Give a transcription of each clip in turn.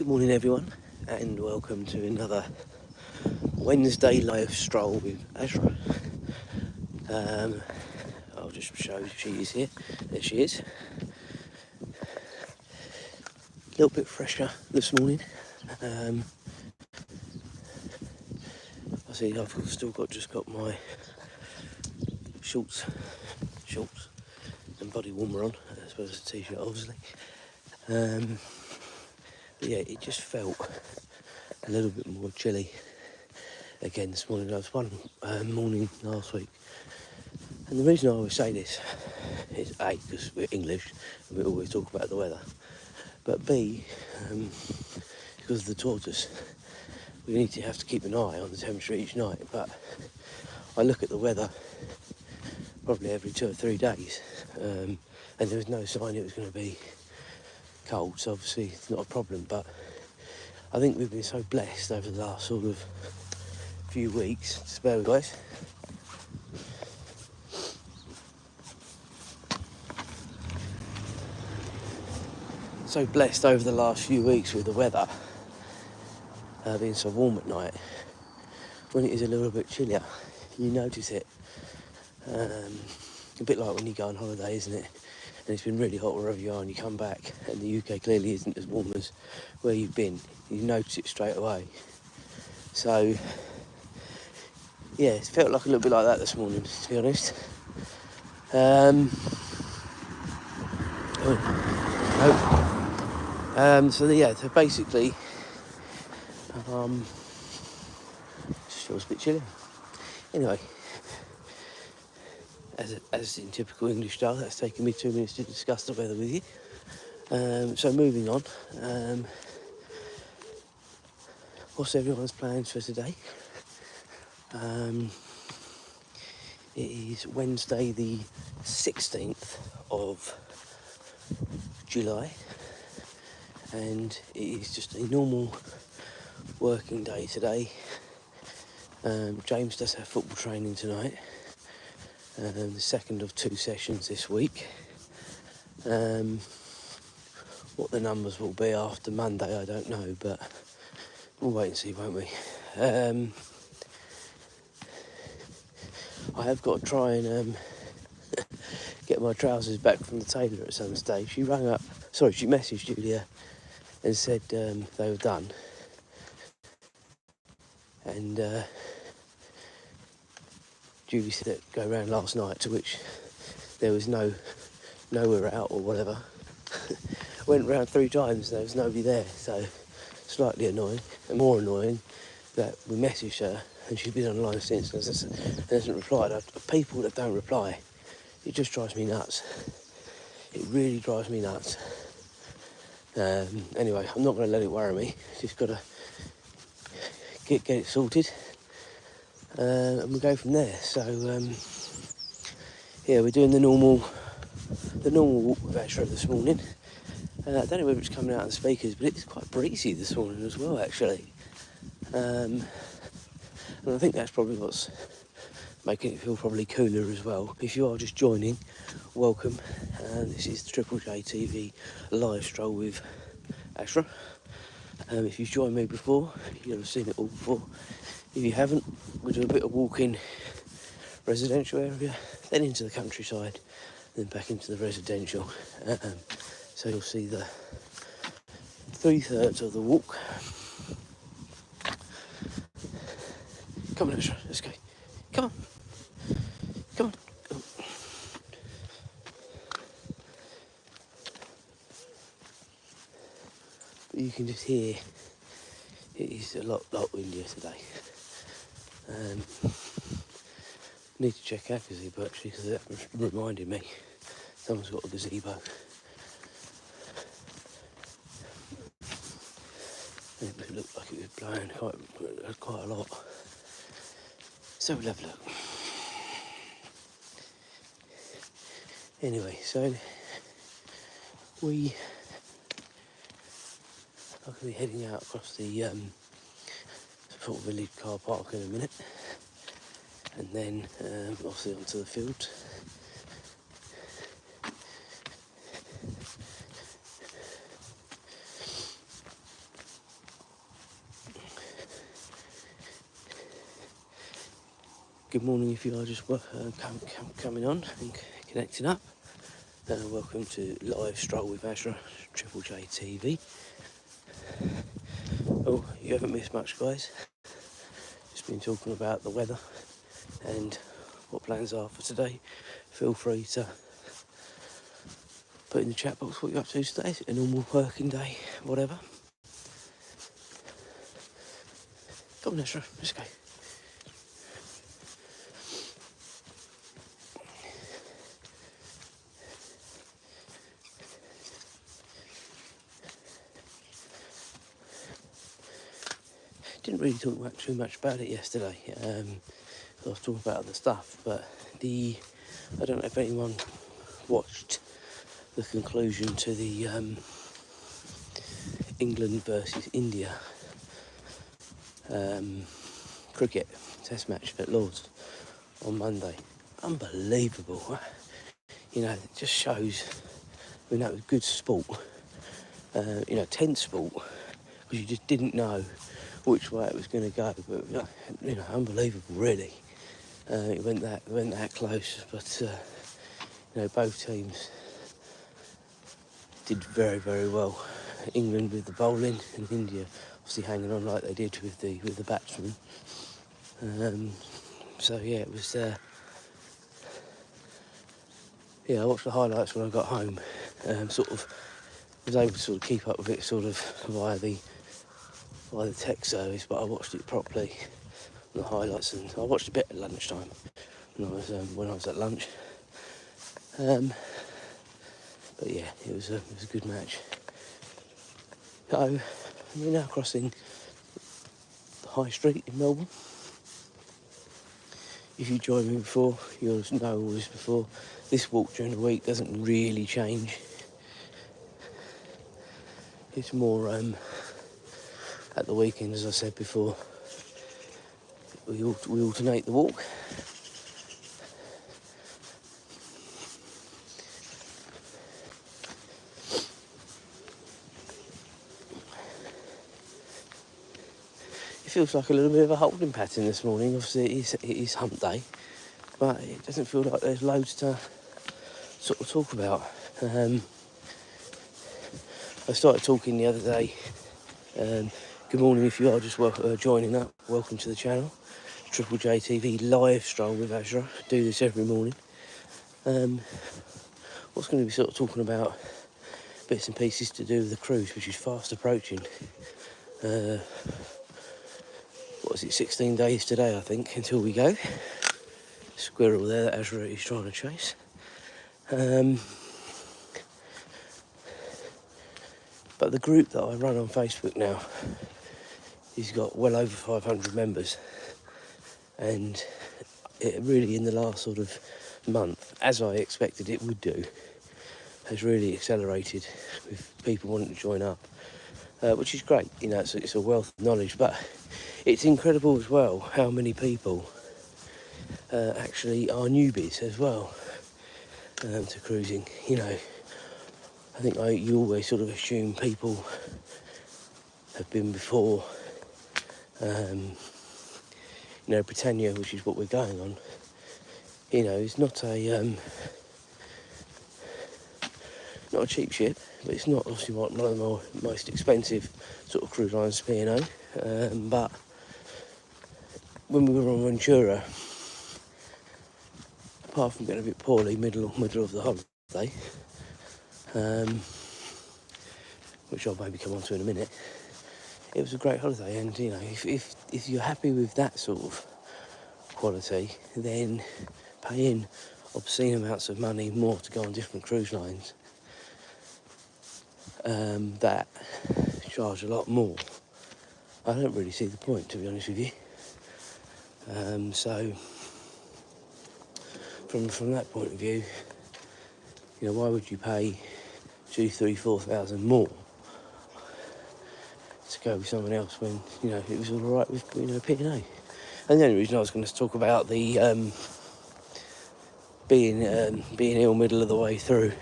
Good morning everyone, and welcome to another Wednesday live stroll with Azra. I'll just show you she is here. There she is. A little bit fresher this morning. I see I've still got my shorts and body warmer on, as well as a t-shirt obviously. But yeah, it just felt a little bit more chilly again this morning. There was one morning last week, and the reason I always say this is A, because we're English and we always talk about the weather, but B, because of the tortoise, we need to have to keep an eye on the temperature each night. But I look at the weather probably every 2 or 3 days, and there was no sign it was going to be cold, so obviously it's not a problem. But I think we've been so blessed over the last sort of few weeks. Just bear with guys. So blessed over the last few weeks with the weather being so warm at night. When it is a little bit chillier, you notice it. A bit like when you go on holiday, isn't it? And it's been really hot wherever you are, and you come back and the UK clearly isn't as warm as where you've been. You notice it straight away. So yeah, it felt like a little bit like that this morning, to be honest. So basically, just feels a bit chilly. Anyway, as in typical English style, that's taken me 2 minutes to discuss the weather with you. So moving on, what's everyone's plans for today? It is Wednesday the 16th of July, and it is just a normal working day today. James does have football training tonight, the second of 2 sessions this week. What the numbers will be after Monday, I don't know, but we'll wait and see, won't we? I have got to try and get my trousers back from the tailor at some stage. She messaged Julia and said they were done. And Julie said that go round last night, to which there was nowhere out or whatever. Went round 3 times, there was nobody there, so slightly annoying. And more annoying that we messaged her and she's been online since and hasn't replied. People that don't reply, it just drives me nuts. It really drives me nuts. Anyway, I'm not going to let it worry me. Just got to get it sorted, and we'll go from there. So yeah, we're doing the normal walk with Azra this morning. I don't know whether it's coming out of the speakers, but it's quite breezy this morning as well, actually. And I think that's probably what's making it feel probably cooler as well. If you are just joining, welcome. This is the Triple J TV live stroll with Azra. If you've joined me before, you'll have seen it all before. If you haven't, we do a bit of walking residential area, then into the countryside, then back into the residential. So you'll see the 3/3 of the walk. Come on, Azra, let's go. Come on. Come on. But you can just hear it is a lot windier today. Need to check out gazebo actually, because that reminded me someone's got a gazebo. And it looked like it was blowing quite a lot. So we'll have a look. Anyway, so we are going to be heading out across the sort of village car park in a minute, and then obviously onto the field. Good morning if you are just coming on and connecting up. Welcome to Live Stroll with Azra, Triple J TV. Oh, you haven't missed much, guys. Just been talking about the weather and what plans are for today. Feel free to put in the chat box what you're up to today. A normal working day, whatever. Come on, Azra, let's go. Didn't really talk too much about it yesterday. I was talking about other stuff, but I don't know if anyone watched the conclusion to the England versus India cricket test match at Lord's on Monday. Unbelievable. You know, it just shows, it was good sport, tense sport, because you just didn't know which way it was going to go, but unbelievable really. It went that close, but both teams did very, very well. England with the bowling and India obviously hanging on like they did with the batsmen. It was. I watched the highlights when I got home. Was able to sort of keep up with it sort of via the tech service, but I watched it properly, the highlights, and I watched a bit at lunchtime when I was at lunch. But yeah, it was a good match. So we're now crossing the High Street in Melbourne. If you joined me before, you'll know all this before. This walk during the week doesn't really change. It's more at the weekend, as I said before, we alternate the walk. It feels like a little bit of a holding pattern this morning. Obviously it is hump day, but it doesn't feel like there's loads to sort of talk about. I started talking the other day. Good morning if you are just joining up. Welcome to the channel, Triple J TV Live Stroll with Azra. Do this every morning. What's going to be sort of talking about bits and pieces to do with the cruise, which is fast approaching. 16 days today, I think, until we go. Squirrel there that Azra is trying to chase. But the group that I run on Facebook now, he's got well over 500 members, and it really, in the last sort of month, as I expected it would do, has really accelerated with people wanting to join up, which is great. It's a wealth of knowledge, but it's incredible as well how many people actually are newbies as well to cruising. I think you always sort of assume people have been before. Britannia, which is what we're going on, it's not a cheap ship, but it's not obviously one of the most expensive sort of cruise lines P&O. But when we were on Ventura, apart from getting a bit poorly middle of the holiday, which I'll maybe come on to in a minute, it was a great holiday. And if you're happy with that sort of quality, then paying obscene amounts of money more to go on different cruise lines that charge a lot more, I don't really see the point, to be honest with you. So from that point of view, why would you pay 2,000, 3,000, 4,000 more to go with someone else when it was all right with P&O? And the only reason I was going to talk about the being ill middle of the way through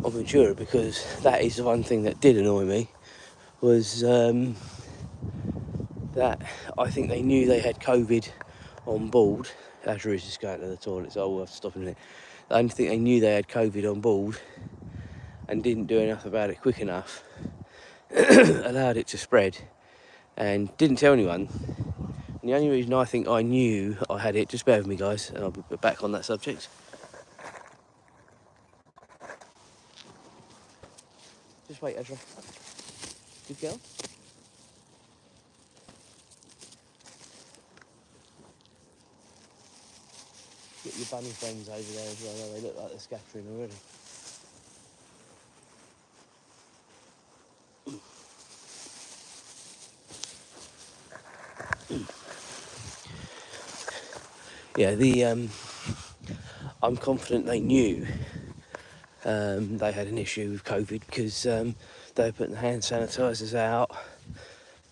on Ventura, because that is the one thing that did annoy me, was that I think they knew they had COVID on board. Azra is just going to the toilet, so I'll have to stop in a minute. I don't think they knew they had COVID on board and didn't do enough about it quick enough, allowed it to spread, and didn't tell anyone. And the only reason I think I knew I had it, just bear with me guys, and I'll be back on that subject. Just wait, Azra. Good girl. Get your bunny friends over there as well. They look like they're scattering already. Yeah, I'm confident they knew they had an issue with COVID because they were putting the hand sanitisers out.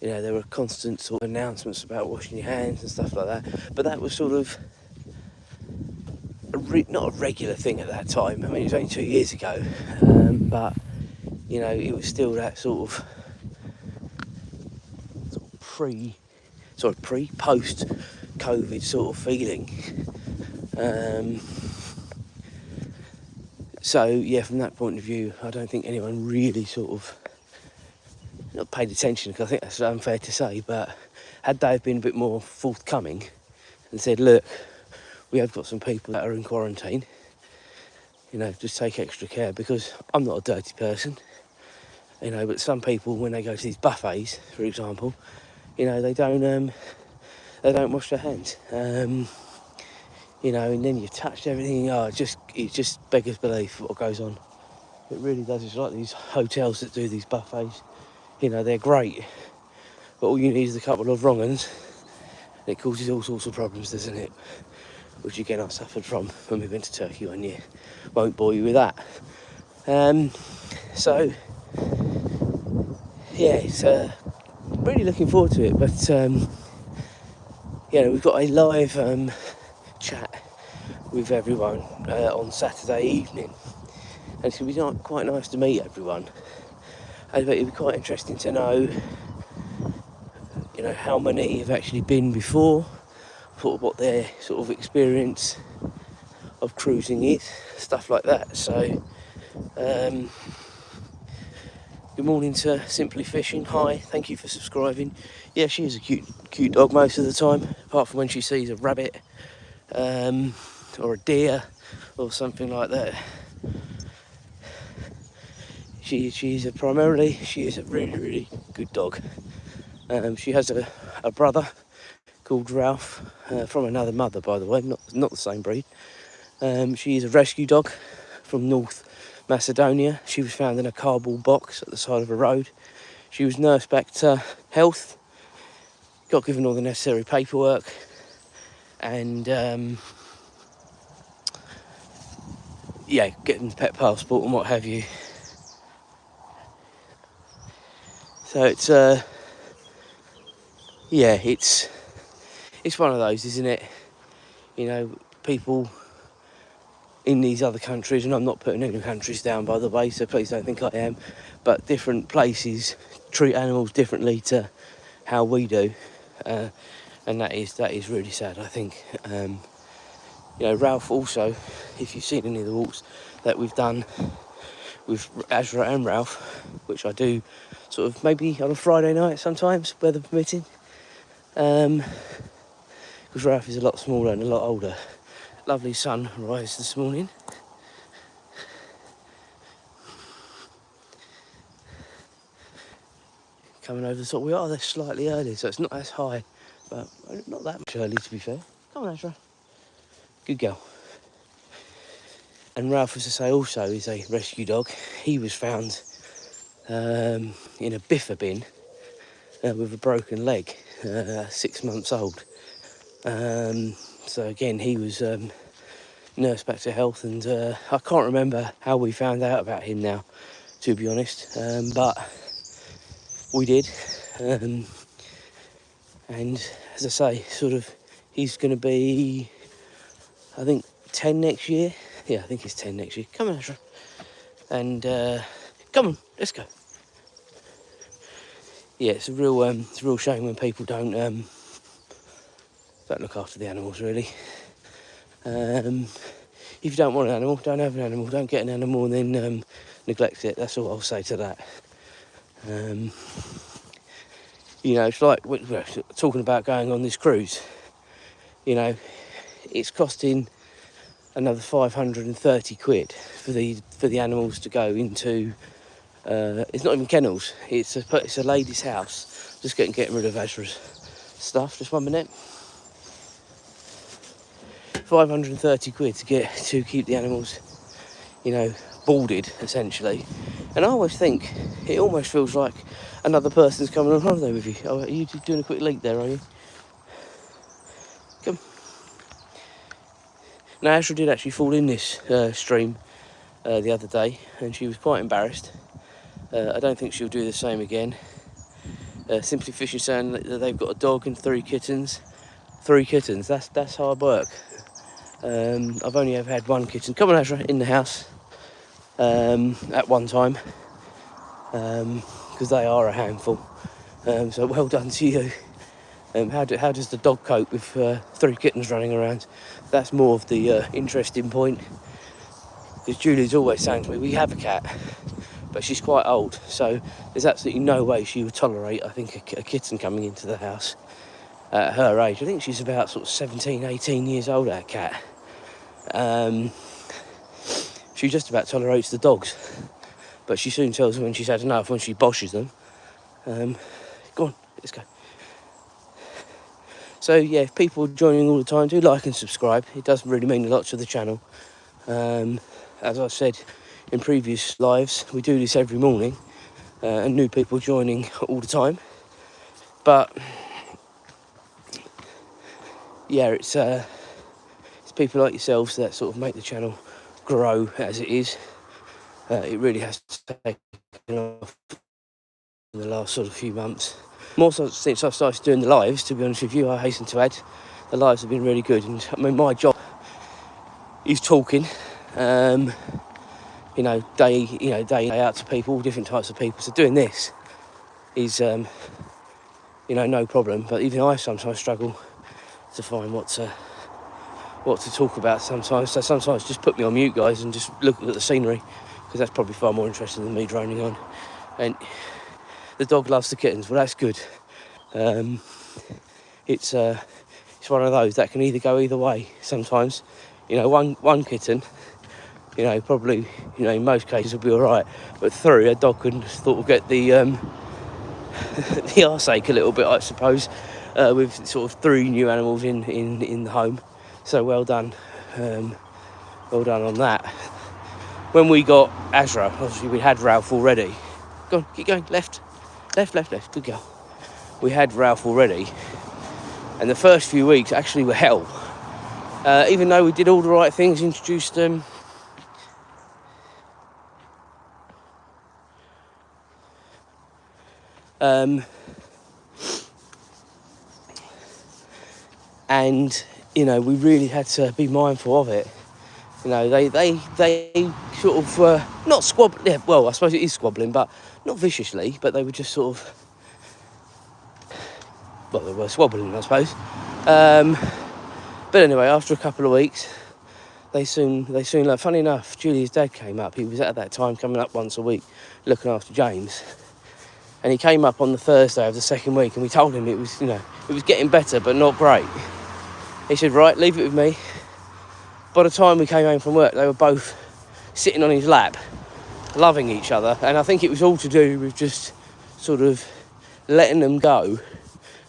You know, there were constant sort of announcements about washing your hands and stuff like that. But that was sort of not a regular thing at that time. I mean, it was only 2 years ago, but you know, it was still that sort of post COVID sort of feeling. So yeah, from that point of view, I don't think anyone really sort of not paid attention, because I think that's unfair to say, but had they been a bit more forthcoming and said, look, we have got some people that are in quarantine, you know, just take extra care, because I'm not a dirty person, you know, but some people, when they go to these buffets, for example, you know, they don't wash their hands, you know, and then you've touched everything. It just beggars belief what goes on. It really does. It's like these hotels that do these buffets, you know, they're great, but all you need is a couple of wrong uns, and it causes all sorts of problems, doesn't it? Which again I suffered from when we went to Turkey one year. Won't bore you with that. So yeah, it's really looking forward to it. But you know, we've got a live chat with everyone on Saturday evening, and it's going to be quite nice to meet everyone. I bet it'd be quite interesting to know, you know, how many have actually been before, sort of what their sort of experience of cruising is, stuff like that. So good morning to Simply Fishing. Hi, thank you for subscribing. Yeah, she is a cute dog most of the time, apart from when she sees a rabbit or a deer or something like that. She is a really good dog. She has a brother called Ralph, from another mother, by the way, not the same breed. She is a rescue dog from North Macedonia. She was found in a cardboard box at the side of a road. She was nursed back to health, got given all the necessary paperwork, and getting the pet passport and what have you. So it's it's one of those, isn't it? You know, people in these other countries, and I'm not putting any countries down, by the way, so please don't think I am, but different places treat animals differently to how we do, and that is really sad, I think. You know, Ralph also, if you've seen any of the walks that we've done with Azra and Ralph, which I do sort of maybe on a Friday night sometimes, weather permitting, because Ralph is a lot smaller and a lot older. Lovely sunrise this morning. Coming over the top. We are there slightly early, so it's not as high, but not that much early, to be fair. Come on, Azra. Good girl. And Ralph, as I say, also is a rescue dog. He was found in a biffa bin with a broken leg, 6 months old. So again, he was nursed back to health, and I can't remember how we found out about him now, to be honest, but we did. And as I say, sort of, he's going to be, I think, 10 next year. Yeah, I think he's 10 next year. Come on, Azra. And come on, let's go. Yeah, it's a real shame when people don't don't look after the animals really. If you don't want an animal, don't have an animal. Don't get an animal and then neglect it. That's all I'll say to that. You know, it's like we're talking about going on this cruise. You know, it's costing another 530 quid for the animals to go into. It's not even kennels. It's a lady's house. Just getting rid of Azra's stuff. Just 1 minute. 530 quid to keep the animals, you know, boarded essentially. And I always think it almost feels like another person's coming on holiday with you. Oh, are you doing a quick leak there, are you? Come. Now Azra did actually fall in this stream the other day, and she was quite embarrassed. I don't think she'll do the same again. Simply Fishing saying that they've got a dog and 3 kittens. 3 kittens. That's hard work. I've only ever had 1 kitten. Come on, Azra, in the house at one time, because they are a handful. So well done to you. How does the dog cope with 3 kittens running around? That's more of the interesting point. Because Julie's always saying to me, we have a cat, but she's quite old, so there's absolutely no way she would tolerate, I think, a kitten coming into the house at her age. I think she's about sort of 17, 18 years old, our cat. She just about tolerates the dogs, but she soon tells them when she's had enough, when she boshes them. Go on, let's go. So yeah, if people are joining all the time, do like and subscribe. It does really mean a lot to the channel. As I said in previous lives, we do this every morning, and new people joining all the time. But yeah, it's people like yourselves that sort of make the channel grow as it is. It really has taken off in the last sort of few months. More so since I've started doing the lives, to be honest with you, I hasten to add, the lives have been really good. And I mean, my job is talking, day in, day out to people, all different types of people. So doing this is, no problem. But even I sometimes struggle to find what to talk about sometimes. So sometimes just put me on mute, guys, and just look at the scenery, because that's probably far more interesting than me droning on. And the dog loves the kittens. Well, that's good. It's one of those that can either go either way sometimes. One kitten, probably, in most cases will be all right. But 3, a dog can sort of get the the arse ache a little bit, I suppose, with sort of 3 new animals in the home. So well done. Well done on that. When we got Azra, obviously we had Ralph already. Go on, keep going, left, good girl. We had Ralph already, and the first few weeks actually were hell. Even though we did all the right things, introduced them. And we really had to be mindful of it. They sort of were not squabbling. Yeah, well, I suppose it is squabbling, but not viciously. But they were just sort of, they were squabbling, I suppose. But anyway, after a couple of weeks, they soon learned. Funny enough, Julia's dad came up. He was at that time coming up once a week, looking after James. And he came up on the Thursday of the second week, and we told him it was getting better, but not great. He said, right, leave it with me. By the time we came home from work, they were both sitting on his lap, loving each other. And I think it was all to do with just sort of letting them go,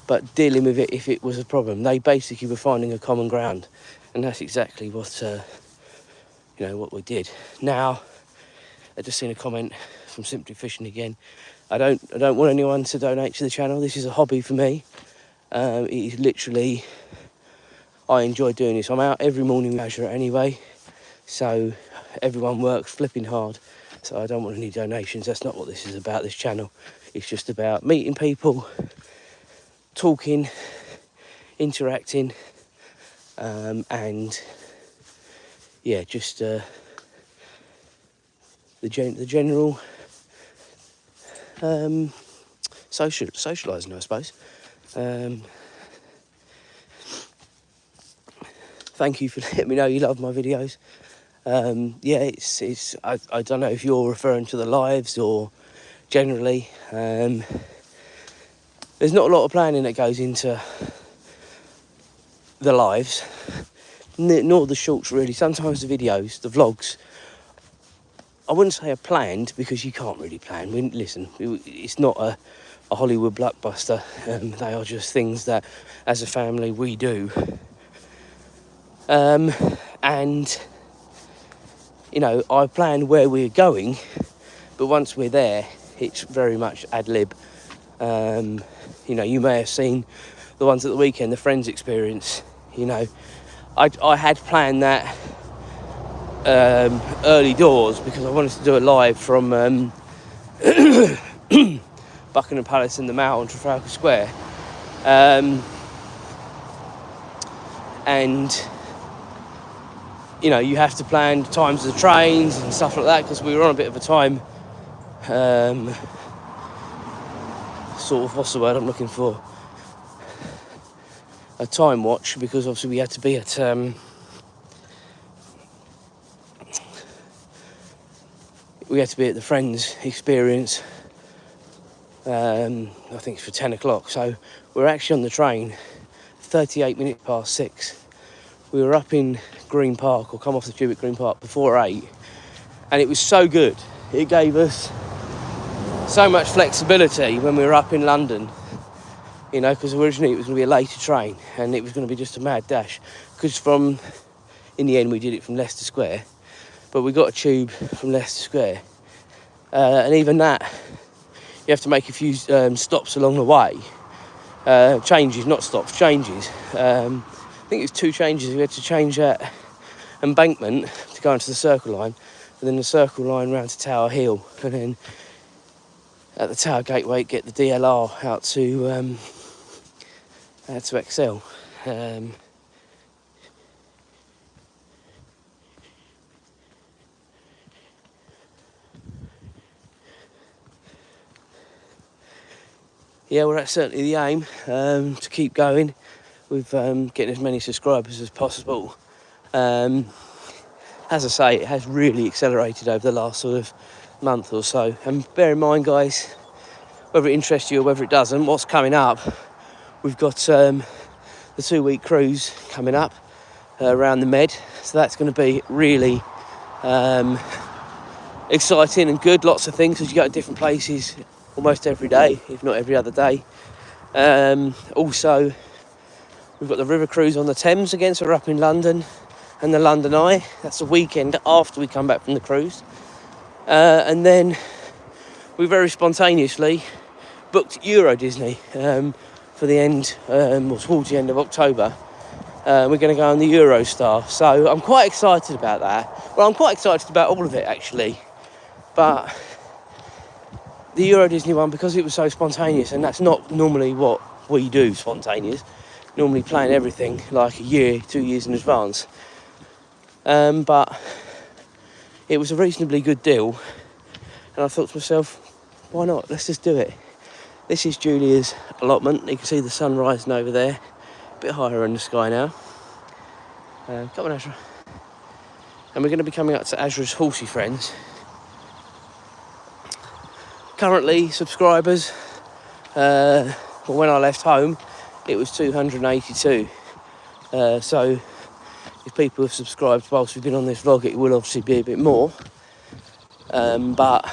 but dealing with it if it was a problem. They basically were finding a common ground. And that's exactly what we did. Now, I just seen a comment from Simply Fishing again. I don't want anyone to donate to the channel. This is a hobby for me. It is literally, I enjoy doing this. I'm out every morning with Azra anyway, so everyone works flipping hard. So I don't want any donations. That's not what this is about, this channel. It's just about meeting people, talking, interacting, and yeah, just the general socialising, I suppose. thank you for letting me know you love my videos. Yeah, I don't know if you're referring to the lives or generally. There's not a lot of planning that goes into the lives, nor the shorts really. Sometimes the videos, the vlogs, I wouldn't say are planned, because you can't really plan. Listen, it's not a Hollywood blockbuster. They are just things that, as a family, we do. And, you know, I plan where we're going, but once we're there, it's very much ad lib. You know, you may have seen the ones at the weekend, the Friends experience. You know, I had planned that early doors, because I wanted to do it live from Buckingham Palace in the Mall on Trafalgar Square. And, you know, you have to plan times of the trains and stuff like that, because we were on a bit of a time, sort of, what's the word I'm looking for? A time watch, because obviously we had to be at the Friends experience. I think it's for 10 o'clock. So we're actually on the train 38 minutes past 6. We were up in Green Park, or come off the tube at Green Park before 8, and it was so good. It gave us so much flexibility when we were up in London. You know, because originally it was going to be a later train, and it was going to be just a mad dash. Because in the end, we did it from Leicester Square, but we got a tube from Leicester Square, and even that, you have to make a few stops along the way. Changes, not stops, changes. I think it was 2 changes. We had to change at Embankment to go into the Circle Line, and then the Circle Line round to Tower Hill, and then at the Tower Gateway get the DLR out to Excel. Yeah, well, that's certainly the aim, to keep going with getting as many subscribers as possible. As I say, it has really accelerated over the last sort of month or so. And bear in mind, guys, whether it interests you or whether it doesn't, what's coming up, we've got the 2-week cruise coming up around the Med. So that's going to be really exciting and good. Lots of things, because you go to different places almost every day, if not every other day. Also, we've got the river cruise on the Thames again, so we're up in London, and the London Eye. That's the weekend after we come back from the cruise. And then we very spontaneously booked Euro Disney for the end, or towards the end of October. We're going to go on the Eurostar. So I'm quite excited about that. Well, I'm quite excited about all of it, actually. But the Euro Disney one, because it was so spontaneous, and that's not normally what we do, spontaneous. Normally plan everything like a year, 2 years in advance. But it was a reasonably good deal, and I thought to myself, why not? Let's just do it. This is Julia's allotment. You can see the sun rising over there, a bit higher in the sky now. Come on, Azra. And we're going to be coming up to Azra's horsey friends. Currently, subscribers, well, when I left home, it was 282. So if people have subscribed whilst we've been on this vlog, it will obviously be a bit more. But,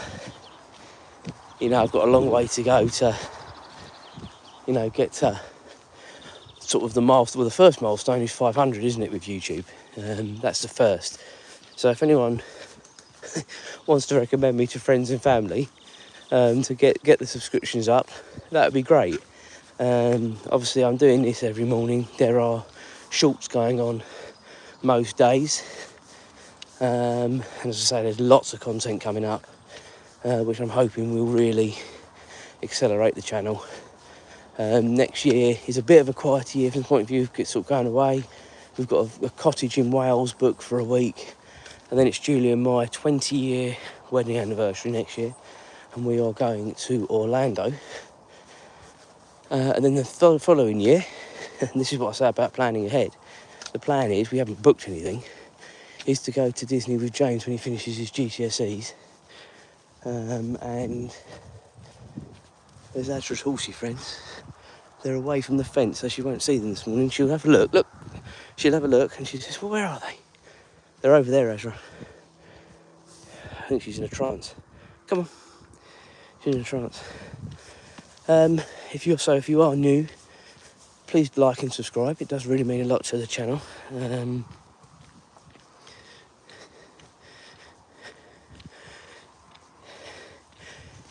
you know, I've got a long way to go to, you know, get to sort of the milestone. Well, the first milestone is 500, isn't it, with YouTube? That's the first. So if anyone wants to recommend me to friends and family, to get the subscriptions up, that would be great. Obviously, I'm doing this every morning. There are shorts going on most days, and as I say, there's lots of content coming up, which I'm hoping will really accelerate the channel. Next year is a bit of a quieter year from the point of view of sort of going away. We've got a cottage in Wales booked for a week, and then it's Julia and my 20-year wedding anniversary next year, and we are going to Orlando. And then the following year, and this is what I say about planning ahead, the plan is, we haven't booked anything, is to go to Disney with James when he finishes his GCSEs. And there's Azra's horsey friends. They're away from the fence, so she won't see them this morning. She'll have a look. Look, she'll have a look, and she says, "Well, where are they?" They're over there, Azra. I think she's in a trance. Come on, she's in a trance. If you are new, please like and subscribe. It does really mean a lot to the channel.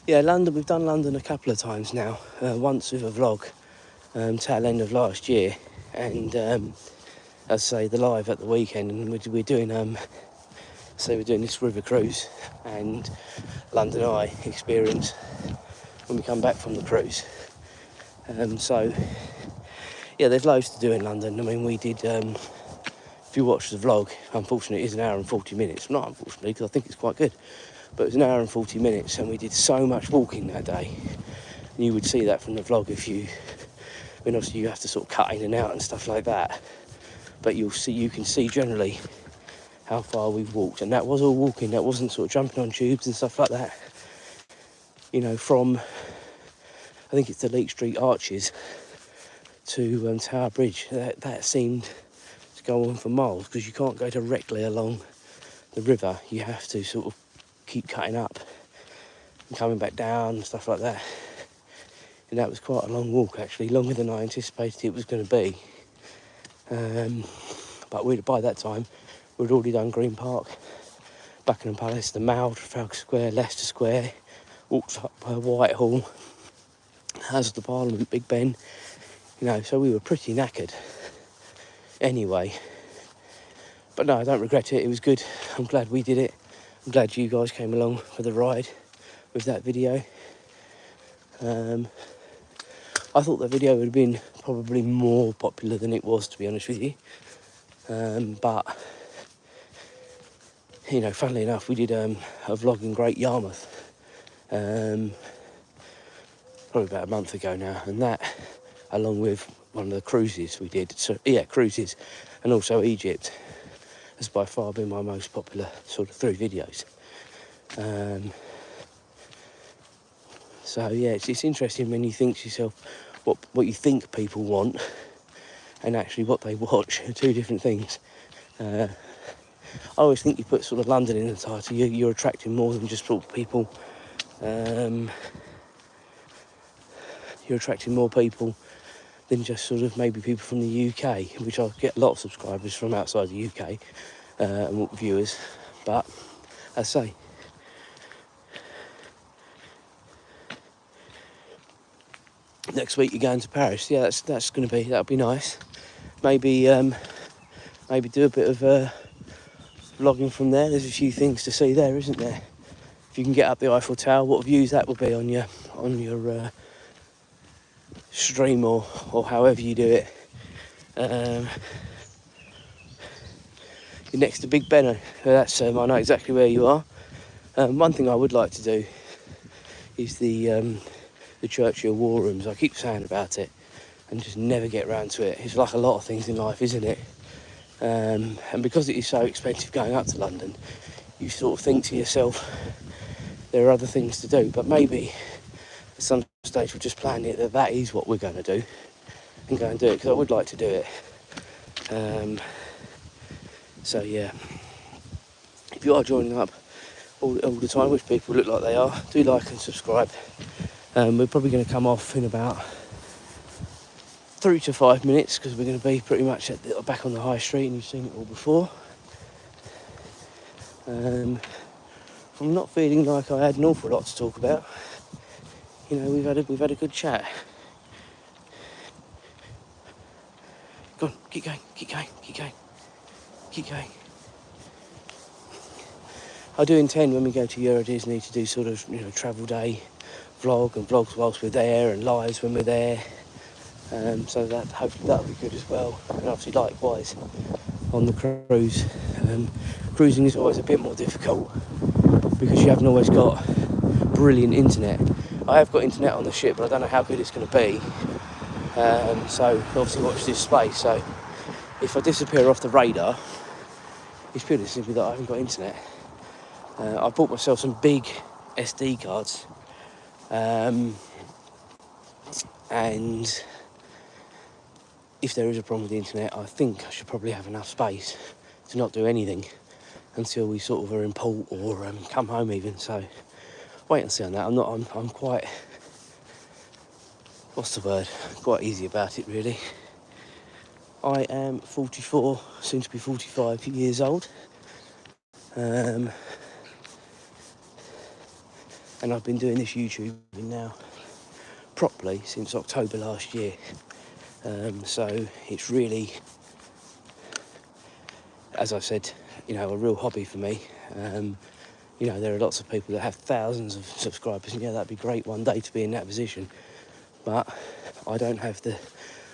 Yeah, London. We've done London a couple of times now. Once with a vlog, tail end of last year, and as I say, the live at the weekend, and we're doing we're doing this river cruise and London Eye experience when we come back from the cruise. So yeah, there's loads to do in London. I mean, we did. If you watch the vlog, unfortunately, it is an hour and 40 minutes. Not unfortunately, because I think it's quite good. But it was an hour and 40 minutes, and we did so much walking that day. And you would see that from the vlog if you... I mean, obviously you have to sort of cut in and out and stuff like that. But you can see generally how far we've walked. And that was all walking. That wasn't sort of jumping on tubes and stuff like that. You know, from... I think it's the Leek Street Arches to Tower Bridge. That seemed to go on for miles, because you can't go directly along the river. You have to sort of keep cutting up and coming back down and stuff like that. And that was quite a long walk, actually, longer than I anticipated it was going to be. But by that time, we'd already done Green Park, Buckingham Palace, the Mall, Trafalgar Square, Leicester Square, walked up Whitehall, House of the Parliament, Big Ben, you know, so we were pretty knackered anyway. But no, I don't regret it. It was good. I'm glad we did it. I'm glad you guys came along for the ride with that video. I thought the video would have been probably more popular than it was, to be honest with you. But, you know, funnily enough, we did a vlog in Great Yarmouth probably about a month ago now, and that, along with one of the cruises we did, so yeah, cruises, and also Egypt, has by far been my most popular sort of 3 videos. So yeah, it's interesting when you think to yourself what you think people want and actually what they watch are 2 different things. I always think you put sort of London in the title, you're attracting more than just sort of people. You're attracting more people than just sort of maybe people from the UK, which I get a lot of subscribers from outside the UK and viewers. But as I say, next week you're going to Paris. Yeah, that's going to be, that'll be nice. Maybe do a bit of vlogging from there. There's a few things to see there, isn't there? If you can get up the Eiffel Tower, what views that will be on your stream or however you do it. You're next to Big Ben. That's I know exactly where you are. One thing I would like to do is the Churchill War Rooms. I keep saying about it and just never get around to it. It's like a lot of things in life, isn't it? And because it is so expensive going up to London, you sort of think to yourself, there are other things to do, but maybe at some stage we'll just plan it that is what we're going to do and go and do it, because I would like to do it. So yeah, if you are joining up all the time, which people look like they are, do like and subscribe. We're probably going to come off in about 3 to 5 minutes, because we're going to be pretty much back on the high street, and you've seen it all before. I'm not feeling like I had an awful lot to talk about. You know, we've had a good chat. Go on, keep going. I do intend when we go to Euro Disney to do sort of, you know, travel day vlog and vlogs whilst we're there and lives when we're there. So that hopefully that'll be good as well. And obviously likewise on the cruise. Cruising is always a bit more difficult because you haven't always got brilliant internet. I have got internet on the ship, but I don't know how good it's going to be. So obviously watch this space. So if I disappear off the radar, it's purely simply that I haven't got internet. I bought myself some big SD cards, and if there is a problem with the internet, I think I should probably have enough space to not do anything until we sort of are in port or come home even. So wait and see on that. I'm quite, what's the word? Quite easy about it, really. I am 44, soon to be 45 years old. And I've been doing this YouTube now properly since October last year. So it's really, as I said, a real hobby for me. There are lots of people that have thousands of subscribers, and yeah, that'd be great one day to be in that position. But I don't have the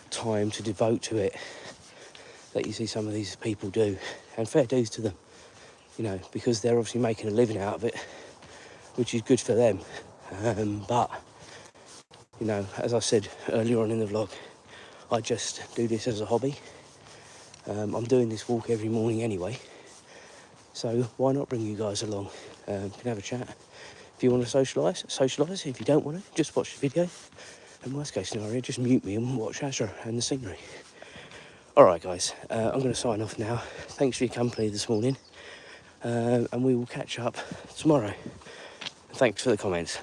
time to devote to it that you see some of these people do. And fair dues to them, because they're obviously making a living out of it, which is good for them. But, as I said earlier on in the vlog, I just do this as a hobby. I'm doing this walk every morning anyway, so why not bring you guys along? Can have a chat. If you want to socialise. If you don't want to, just watch the video. And worst case scenario, just mute me and watch Azra and the scenery. Alright guys, I'm going to sign off now. Thanks for your company this morning, and we will catch up tomorrow. Thanks for the comments.